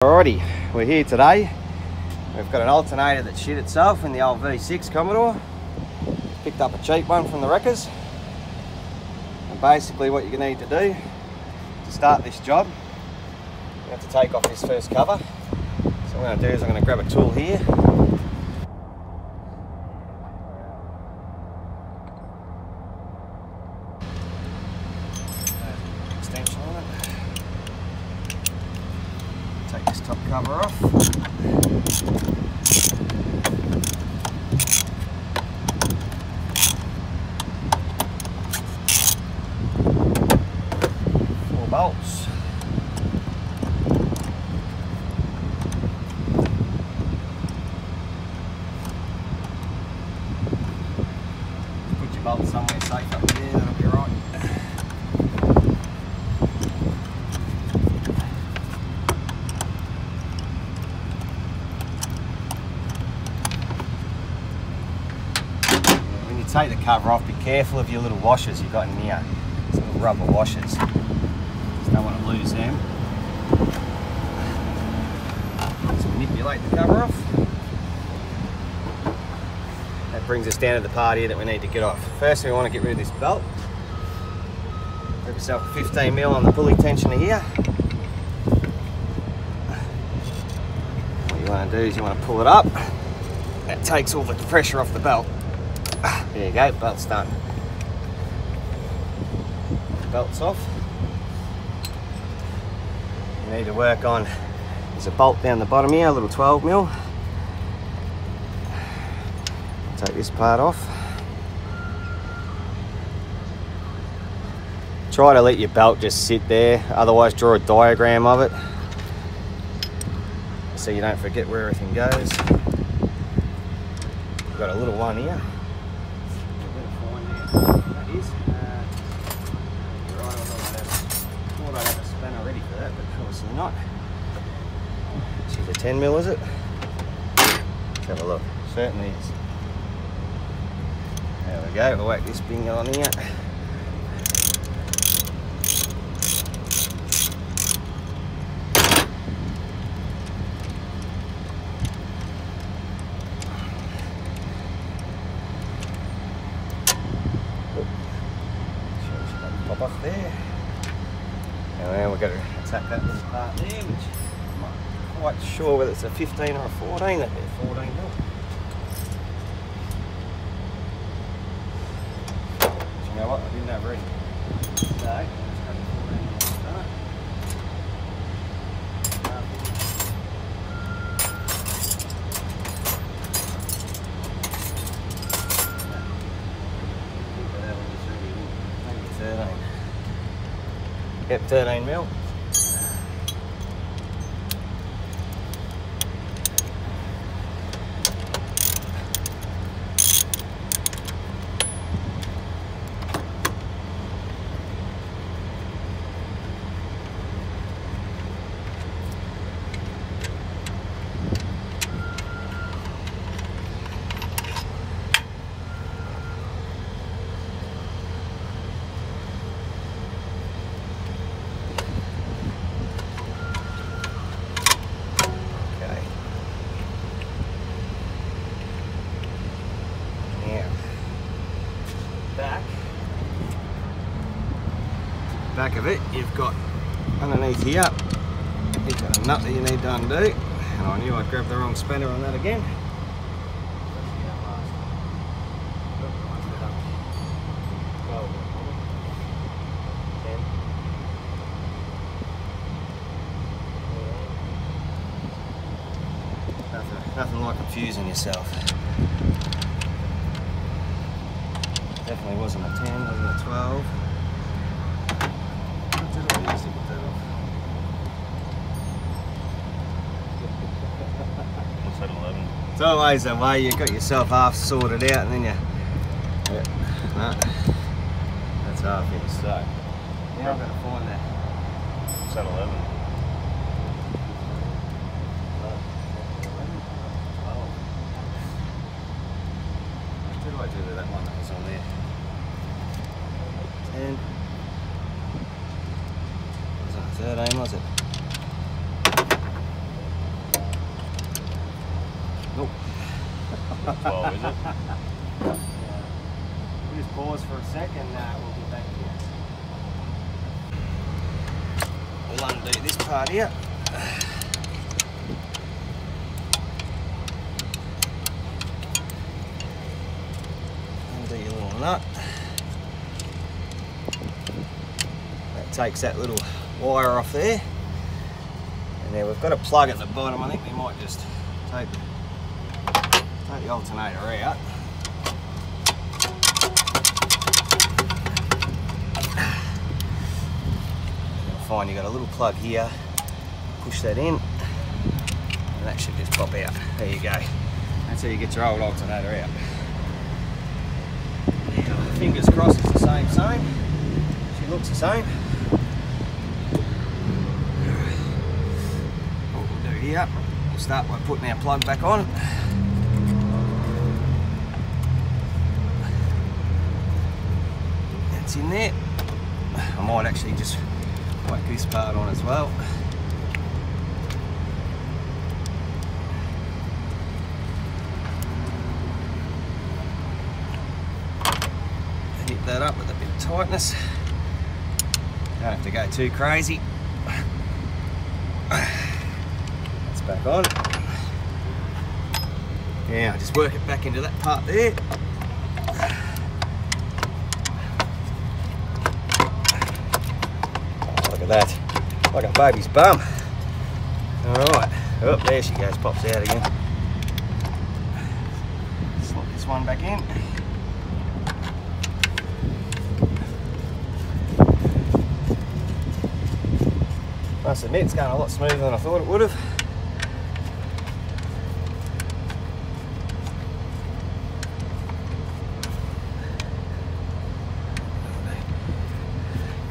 Alrighty, we're here today. We've got an alternator that shit itself in the old V6 Commodore. Picked up a cheap one from the wreckers. And basically what you need to do to start this job, you have to take off this first cover. So what I'm going to do is I'm going to grab a tool here. Extension on it. Take this top cover off. 4 bolts. Put your bolts somewhere safe up there, that'll be right. Take the cover off, be careful of your little washers you've got in here. These little rubber washers. Just don't want to lose them. Just manipulate the cover off. That brings us down to the part here that we need to get off. First we want to get rid of this belt. Grab yourself a 15mm on the pulley tensioner here. What you want to do is you want to pull it up. That takes all the pressure off the belt. There you go, belt's done. Belt's off. You need to work on, there's a bolt down the bottom here, a little 12mm. Take this part off. Try to let your belt just sit there, otherwise draw a diagram of it so you don't forget where everything goes. We've got a little one here. That is. You're right, I thought I'd have a spanner ready for that, but obviously not. She's a 10mm, is it? Let's have a look. Certainly is. There we go. We'll whack this bingo on here. Pop off there, and then we've got to attack that little part there, which I'm not quite sure whether it's a 15 or a 14. That'd be a 14mm. You know what? I didn't have ready. So let's grab a 14mm start. Yep, 13mm. Back of it, you've got underneath here, you've got a nut that you need to undo, and I knew I'd grab the wrong spanner on that again. Nothing like confusing yourself. Definitely wasn't a 10, wasn't a 12. It's always the way, you got yourself half sorted out and then you... Yeah, no, that's half it. So, now I'm going to find that. It's at 11. What did I do with that one that was on there? 10. Was it 13, was it? Nope. 12, is it? We'll just pause for a second, we'll get back here. We'll undo this part here. Undo your little nut. That takes that little wire off there. And then we've got a plug at the bottom. I think we might just take the alternator out. You'll find you've got a little plug here. Push that in, and that should just pop out. There you go. That's how you get your old alternator out. Now, fingers crossed it's the same. She looks the same. What we'll do here, we'll start by putting our plug back on. That's in there. I might actually just whack this part on as well. Hit that up with a bit of tightness. Don't have to go too crazy. That's back on. Now just work it back into that part there. Look at that, like a baby's bum. Alright, oh, there she goes, pops out again. Slot this one back in. Must admit, it's going a lot smoother than I thought it would have.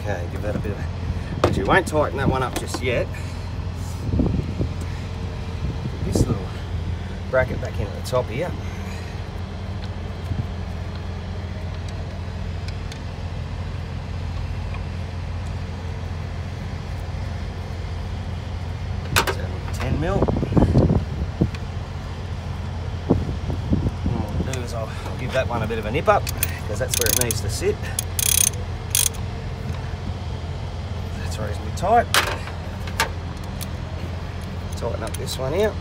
Okay, give that a bit of a... But you won't tighten that one up just yet. Put this little bracket back into the top here. Mil. And what I'll do is I'll give that one a bit of a nip up because that's where it needs to sit. That's reasonably tight. Tighten up this one here.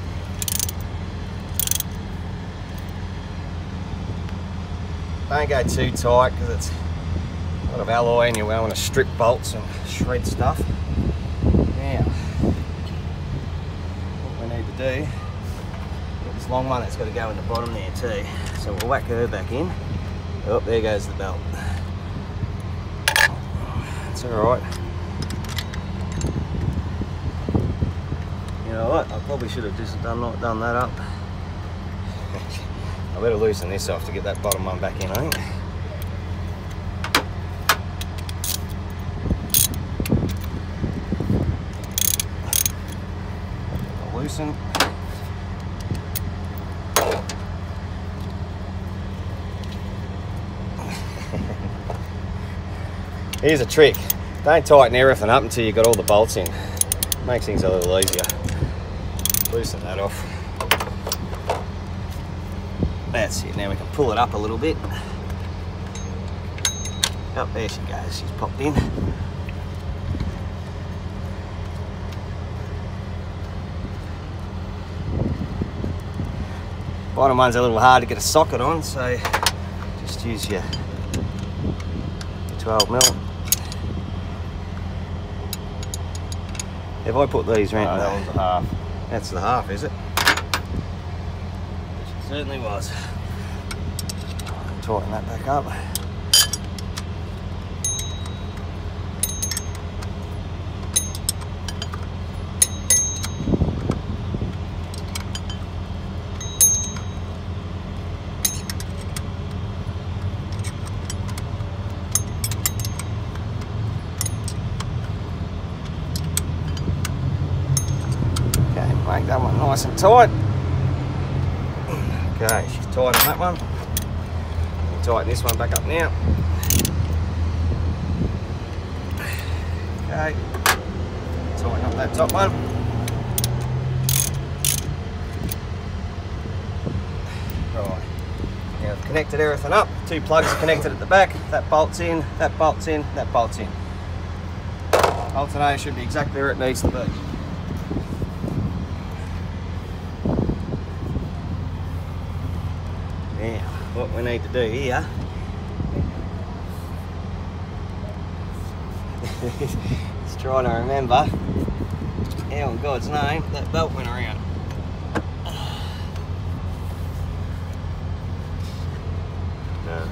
Don't go too tight because it's a lot of alloy and you want to strip bolts and shred stuff. Now, do this long one that's got to go in the bottom there too, so we'll whack her back in. Oh, there goes the belt. It's alright. You know what, I probably should have just done that up. I better loosen this off to get that bottom one back in, I think. Loosen. Here's a trick. Don't tighten everything up until you've got all the bolts in. Makes things a little easier. Loosen that off. That's it. Now we can pull it up a little bit. Oh, there she goes. She's popped in. Bottom one's a little hard to get a socket on, so just use your 12 mil. Have I put these around? That one's a half. That's the half, is it? It certainly was. Tighten that back up. Make that one nice and tight. Okay, she's tight on that one. We'll tighten this one back up now. Okay, tighten up that top one. connected everything up. 2 plugs are connected at the back. That bolts in, that bolts in, that bolts in. Alternator should be exactly where it needs to be. Now, what we need to do here is trying to remember how in God's name that belt went around. No.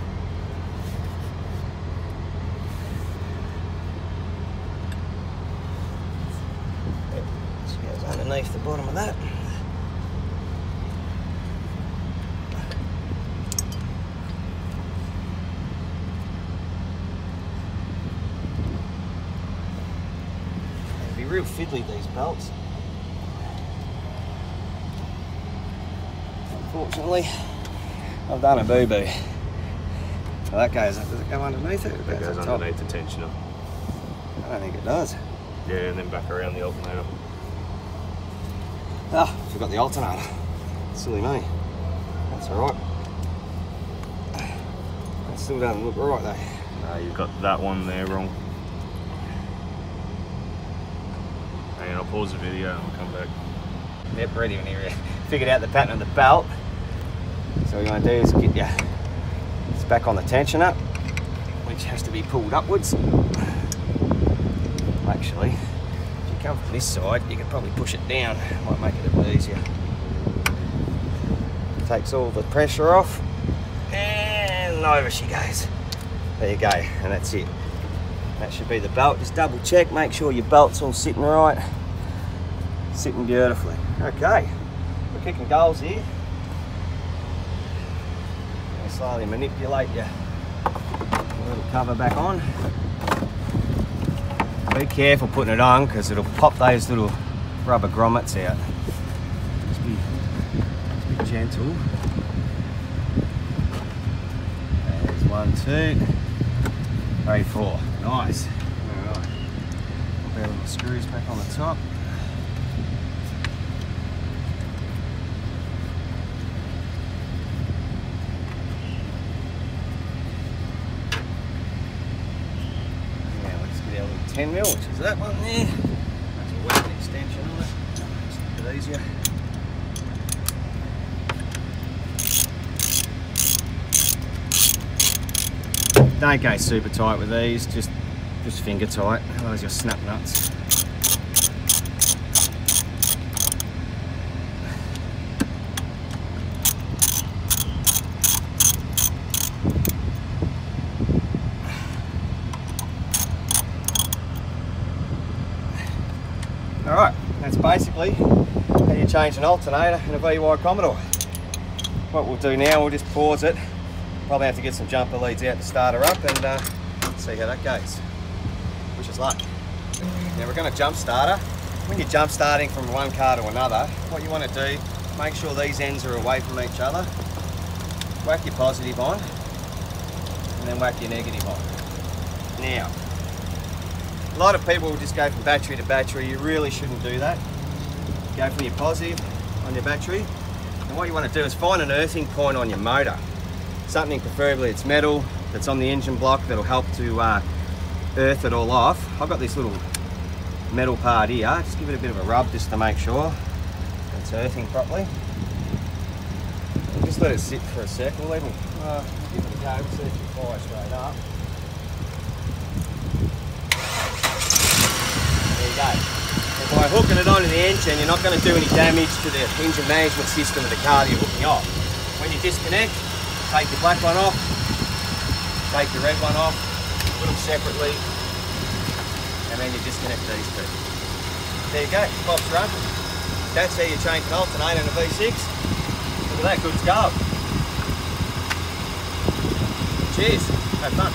Just goes underneath the bottom of that. They'd be real fiddly, these belts. Unfortunately, I've done a boo-boo. Well, that goes, does it go underneath it? It goes underneath the tensioner. I don't think it does. Yeah, and then back around the alternator. Ah, forgot the alternator. Silly me. That's alright. That still doesn't look right though. No, you've got that one there wrong. Hang on, I'll pause the video and I'll come back. Yep, ready when you figured out the pattern of the belt. So what you want to do is get your, it's back on the tensioner, which has to be pulled upwards. Actually, if you come from this side, you can probably push it down. Might make it a bit easier. Takes all the pressure off, and over she goes. There you go, and that's it. That should be the belt. Just double check, make sure your belt's all sitting right. Sitting beautifully. Okay, we're kicking goals here. Now slowly manipulate your little cover back on. Be careful putting it on because it'll pop those little rubber grommets out. Just be gentle. There's 1, 2, 3, 4. Nice. All right. Put our little screws back on the top. Now let's get our little 10mm, which is that one there. That's a weapon extension on it. Just a bit easier. Don't go super tight with these, just finger tight, otherwise you'll snap nuts. Alright, that's basically how you change an alternator in a VY Commodore. What we'll do now, we'll just pause it. Probably have to get some jumper leads out to start her up and see how that goes. Wish us luck. Now we're going to jump start her. When you're jump starting from one car to another, what you want to do, make sure these ends are away from each other. Whack your positive on and then whack your negative on. Now, a lot of people will just go from battery to battery. You really shouldn't do that. Go from your positive on your battery, and what you want to do is find an earthing point on your motor. Something preferably it's metal, that's on the engine block, that'll help to earth it all off. I've got this little metal part here. Just give it a bit of a rub just to make sure it's earthing properly. And just let it sit for a sec. We'll even give it a go, see if it fires straight up. There you go. And by hooking it onto the engine, you're not going to do any damage to the engine management system of the car that you're hooking off. When you disconnect, take your black one off, take your red one off, put them separately, and then you disconnect these two. There you go, Bob's run. That's how you change an alternator in a V6. Look at that, good to go. Cheers, have fun.